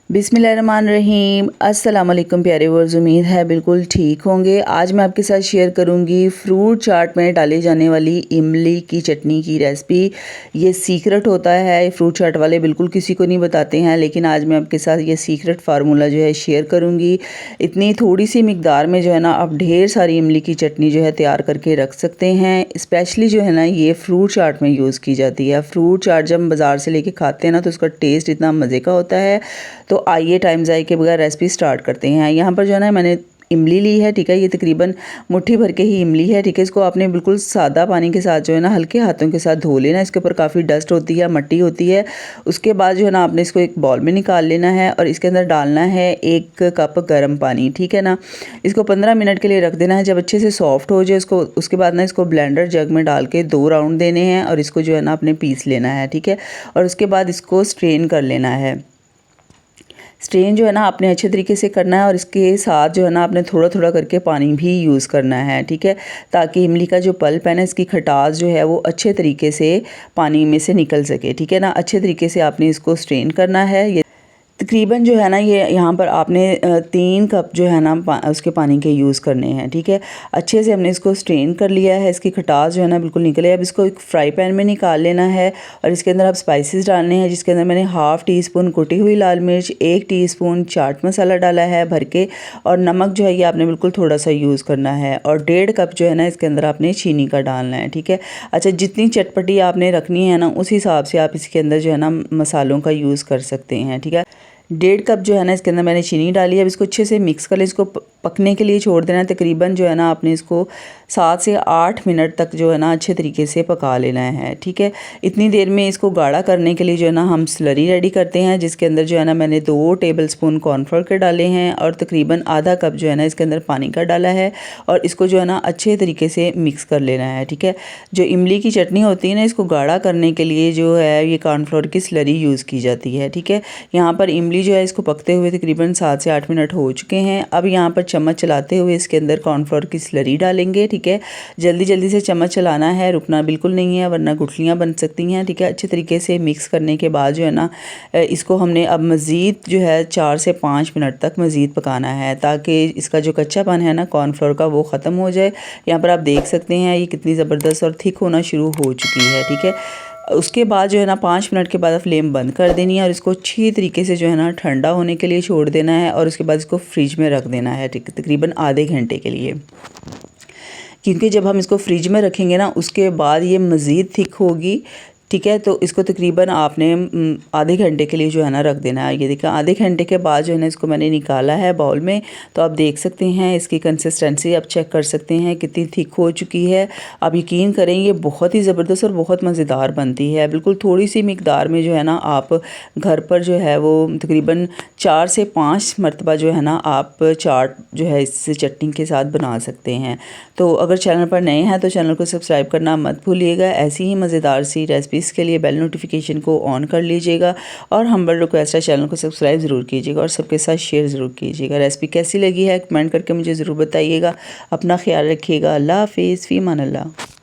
बिस्मिल्लाहिर्रहमानिर्रहीम। अस्सलाम वालेकुम प्यारे व्यूअर्स, उम्मीद है बिल्कुल ठीक होंगे। आज मैं आपके साथ शेयर करूंगी फ्रूट चाट में डाली जाने वाली इमली की चटनी की रेसिपी। ये सीक्रेट होता है, फ्रूट चाट वाले बिल्कुल किसी को नहीं बताते हैं, लेकिन आज मैं आपके साथ ये सीक्रेट फार्मूला जो है शेयर करूंगी। इतनी थोड़ी सी मिकदार में जो है ना आप ढेर सारी इमली की चटनी जो है तैयार करके रख सकते हैं। स्पेशली जो है ना ये फ्रूट चाट में यूज़ की जाती है। फ्रूट चाट जब हम बाज़ार से लेके खाते हैं ना तो उसका टेस्ट इतना मज़े का होता है। तो आइए टाइम ज़ाय के बगैर रेसिपी स्टार्ट करते हैं। यहाँ पर जो है ना मैंने इमली ली है, ठीक है। ये तकरीबन मुट्ठी भर के ही इमली है, ठीक है। इसको आपने बिल्कुल सादा पानी के साथ जो है ना हल्के हाथों के साथ धो लेना। इसके ऊपर काफ़ी डस्ट होती है, मट्टी होती है। उसके बाद जो है ना आपने इसको एक बाउल में निकाल लेना है और इसके अंदर डालना है 1 कप गर्म पानी, ठीक है ना। इसको 15 मिनट के लिए रख देना है। जब अच्छे से सॉफ्ट हो जाए इसको, उसके बाद ना इसको ब्लेंडर जग में डाल के 2 राउंड देने हैं और इसको जो है ना आपने पीस लेना है, ठीक है। और उसके बाद इसको स्ट्रेन कर लेना है। स्ट्रेन जो है ना आपने अच्छे तरीके से करना है और इसके साथ जो है ना आपने थोड़ा थोड़ा करके पानी भी यूज़ करना है, ठीक है, ताकि इमली का जो पल्प है ना इसकी खटास जो है वो अच्छे तरीके से पानी में से निकल सके, ठीक है ना। अच्छे तरीके से आपने इसको स्ट्रेन करना है। ये तकरीबन जो है ना ये यहाँ पर आपने 3 कप जो है ना उसके पानी के यूज़ करने हैं, ठीक है। अच्छे से हमने इसको स्ट्रेन कर लिया है, इसकी खटास जो है ना बिल्कुल निकले। अब इसको एक फ्राई पैन में निकाल लेना है और इसके अंदर आप स्पाइसेस डालने हैं, जिसके अंदर मैंने ½ टीस्पून कुटी हुई लाल मिर्च, 1 टीस्पून चाट मसाला डाला है भर के, और नमक जो है ये आपने बिल्कुल थोड़ा सा यूज़ करना है, और 1.5 कप जो है ना इसके अंदर आपने चीनी का डालना है, ठीक है। अच्छा, जितनी चटपटी आपने रखनी है ना उस हिसाब से आप इसके अंदर जो है ना मसालों का यूज़ कर सकते हैं, ठीक है। 1.5 कप जो है ना इसके अंदर मैंने चीनी डाली है। अब इसको अच्छे से मिक्स कर लें। इसको पकने के लिए छोड़ देना है। तकरीबन जो है ना आपने इसको 7 से 8 मिनट तक जो है ना अच्छे तरीके से पका लेना है, ठीक है। इतनी देर में इसको गाढ़ा करने के लिए जो है ना हम स्लरी रेडी करते हैं, जिसके अंदर जो है ना मैंने 2 टेबलस्पून कॉर्नफ्लोर के डाले हैं और तकरीबन ½ कप जो है ना इसके अंदर पानी का डाला है, और इसको जो है ना अच्छे तरीके से मिक्स कर लेना है, ठीक है। जो इमली की चटनी होती है ना इसको गाढ़ा करने के लिए जो है ये कॉर्नफ्लोर की स्लरी यूज़ की जाती है, ठीक है। यहाँ पर इमली जो है इसको पकते हुए तकरीबन 7 से 8 मिनट हो चुके हैं। अब यहाँ पर चम्मच चलाते हुए इसके अंदर कॉर्नफ्लोर की स्लरी डालेंगे, ठीक है। जल्दी जल्दी से चम्मच चलाना है, रुकना बिल्कुल नहीं है वरना गुठलियाँ बन सकती हैं, ठीक है। अच्छे तरीके से मिक्स करने के बाद जो है ना इसको हमने अब मज़ीद जो है 4 से 5 मिनट तक मज़ीद पकाना है, ताकि इसका जो कच्चापन है ना कॉर्नफ्लोर का वो ख़त्म हो जाए। यहाँ पर आप देख सकते हैं ये कितनी ज़बरदस्त और थिक होना शुरू हो चुकी है, ठीक है। उसके बाद जो है ना 5 मिनट के बाद फ्लेम बंद कर देनी है और इसको अच्छी तरीके से जो है ना ठंडा होने के लिए छोड़ देना है, और उसके बाद इसको फ्रिज में रख देना है, ठीक, तकरीबन आधे घंटे के लिए। क्योंकि जब हम इसको फ्रिज में रखेंगे ना उसके बाद ये मज़ीद थिक होगी, ठीक है। तो इसको तकरीबन आपने आधे घंटे के लिए जो है ना रख देना है। ये देखिए आधे घंटे के बाद जो है ना इसको मैंने निकाला है बाउल में, तो आप देख सकते हैं इसकी कंसिस्टेंसी आप चेक कर सकते हैं कितनी थिक हो चुकी है। आप यकीन करें ये बहुत ही ज़बरदस्त और बहुत मज़ेदार बनती है। बिल्कुल थोड़ी सी मिकदार में जो है ना आप घर पर जो है वो तकरीबन 4 से 5 मरतबा जो है ना आप चाट जो है इससे चटनी के साथ बना सकते हैं। तो अगर चैनल पर नए हैं तो चैनल को सब्सक्राइब करना मत भूलिएगा। ऐसी ही मज़ेदार सी रेसिपीज़ के लिए बेल नोटिफिकेशन को ऑन कर लीजिएगा, और हम्बल रिक्वेस्ट है चैनल को सब्सक्राइब ज़रूर कीजिएगा और सबके साथ शेयर ज़रूर कीजिएगा। रेसिपी कैसी लगी है कमेंट करके मुझे ज़रूर बताइएगा। अपना ख्याल रखिएगा। अल्लाह हाफ़िज़, फ़ी अमान अल्लाह।